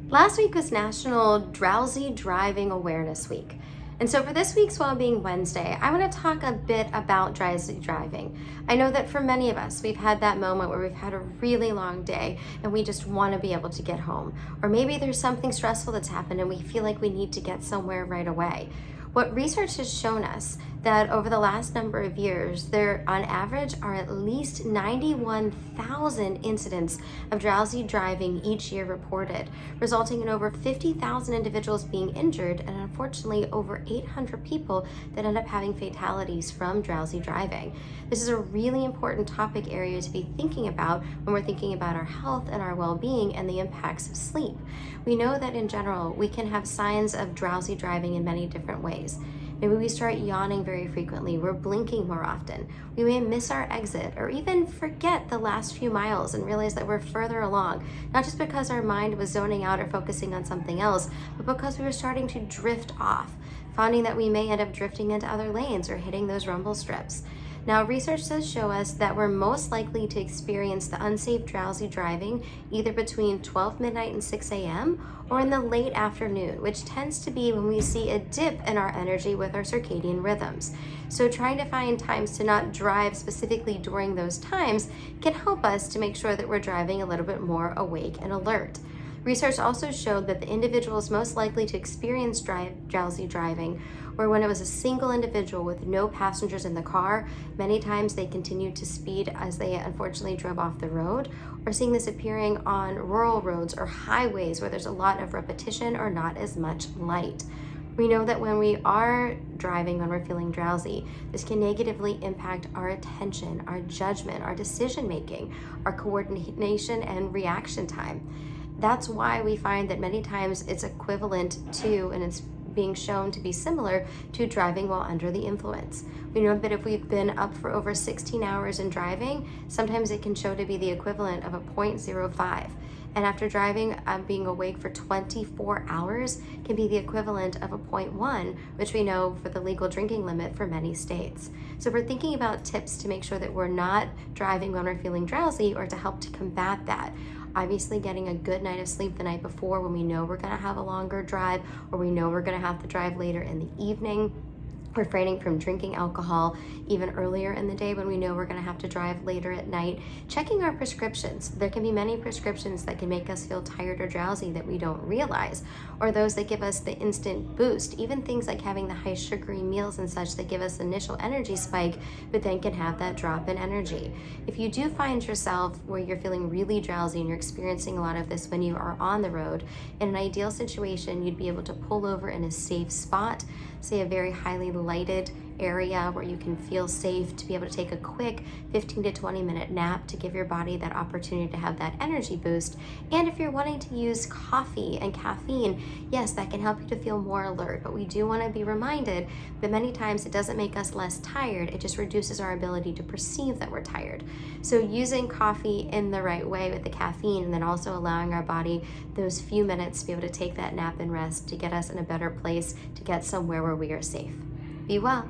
Last week was National Drowsy Driving Awareness Week. And so for this week's Wellbeing Wednesday, I want to talk a bit about drowsy driving. I know that for many of us, we've had that moment where we've had a really long day and we just want to be able to get home. Or maybe there's something stressful that's happened and we feel like we need to get somewhere right away. What research has shown us that over the last number of years, there on average are at least 91,000 incidents of drowsy driving each year reported, resulting in over 50,000 individuals being injured and unfortunately over 800 people that end up having fatalities from drowsy driving. This is a really important topic area to be thinking about when we're thinking about our health and our well-being and the impacts of sleep. We know that in general, we can have signs of drowsy driving in many different ways. Maybe we start yawning very frequently, we're blinking more often, we may miss our exit, or even forget the last few miles and realize that we're further along, not just because our mind was zoning out or focusing on something else, but because we were starting to drift off, finding that we may end up drifting into other lanes or hitting those rumble strips. Now, research does show us that we're most likely to experience the unsafe drowsy driving either between 12 midnight and 6 a.m. or in the late afternoon, which tends to be when we see a dip in our energy with our circadian rhythms. So trying to find times to not drive specifically during those times can help us to make sure that we're driving a little bit more awake and alert. Research also showed that the individuals most likely to experience drowsy driving were when it was a single individual with no passengers in the car. Many times they continued to speed as they unfortunately drove off the road, or seeing this appearing on rural roads or highways where there's a lot of repetition or not as much light. We know that when we are driving, when we're feeling drowsy, this can negatively impact our attention, our judgment, our decision making, our coordination and reaction time. That's why we find that many times it's equivalent to, and it's being shown to be similar to driving while under the influence. We know that if we've been up for over 16 hours in driving, sometimes it can show to be the equivalent of a 0.05. And after driving, being awake for 24 hours can be the equivalent of a 0.1, which we know for the legal drinking limit for many states. So we're thinking about tips to make sure that we're not driving when we're feeling drowsy or to help to combat that. Obviously, getting a good night of sleep the night before when we know we're gonna have a longer drive or we know we're gonna have to drive later in the evening. Refraining from drinking alcohol even earlier in the day when we know we're going to have to drive later at night. Checking our prescriptions. There can be many prescriptions that can make us feel tired or drowsy that we don't realize, or those that give us the instant boost. Even things like having the high sugary meals and such that give us initial energy spike, but then can have that drop in energy. If you do find yourself where you're feeling really drowsy and you're experiencing a lot of this when you are on the road, in an ideal situation, you'd be able to pull over in a safe spot, say a very highly lighted area where you can feel safe to be able to take a quick 15 to 20 minute nap to give your body that opportunity to have that energy boost. And if you're wanting to use coffee and caffeine, yes, that can help you to feel more alert, but we do want to be reminded that many times it doesn't make us less tired, it just reduces our ability to perceive that we're tired. So using coffee in the right way with the caffeine and then also allowing our body those few minutes to be able to take that nap and rest to get us in a better place to get somewhere where we are safe. Be well.